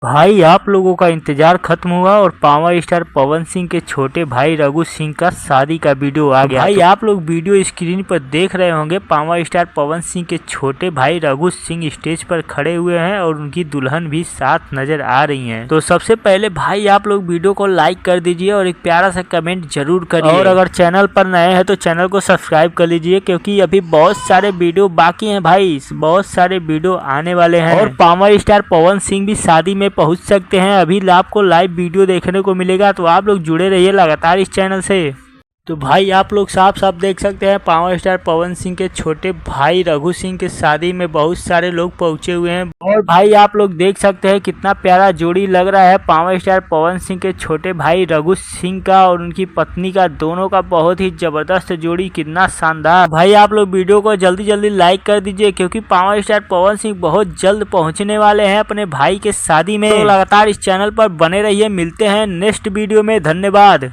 भाई आप लोगों का इंतजार खत्म हुआ और पावर स्टार पवन सिंह के छोटे भाई रघु सिंह का शादी का वीडियो आ गया। भाई आप लोग वीडियो स्क्रीन पर देख रहे होंगे, पावर स्टार पवन सिंह के छोटे भाई रघु सिंह स्टेज पर खड़े हुए हैं और उनकी दुल्हन भी साथ नजर आ रही हैं। तो सबसे पहले भाई आप लोग वीडियो को लाइक कर दीजिए और एक प्यारा सा कमेंट जरूर करिए, और अगर चैनल पर नए हैं तो चैनल को सब्सक्राइब कर लीजिए, क्योंकि अभी बहुत सारे वीडियो बाकी हैं भाई, बहुत सारे वीडियो आने वाले हैं और पावर स्टार पवन सिंह भी शादी में पहुंच सकते हैं। अभी आपको लाइव वीडियो देखने को मिलेगा, तो आप लोग जुड़े रहिए लगातार इस चैनल से। तो भाई आप लोग साफ साफ देख सकते हैं, पावर स्टार पवन सिंह के छोटे भाई रघु सिंह के शादी में बहुत सारे लोग पहुंचे हुए हैं। और भाई आप लोग देख सकते हैं कितना प्यारा जोड़ी लग रहा है पावर स्टार पवन सिंह के छोटे भाई रघु सिंह का और उनकी पत्नी का, दोनों का बहुत ही जबरदस्त जोड़ी, कितना शानदार। भाई आप लोग वीडियो को जल्दी जल्दी लाइक कर दीजिए, क्योंकि पावर स्टार पवन सिंह बहुत जल्द पहुंचने वाले हैं अपने भाई के शादी में। तो लगातार इस चैनल पर बने रहिए, मिलते हैं नेक्स्ट वीडियो में, धन्यवाद।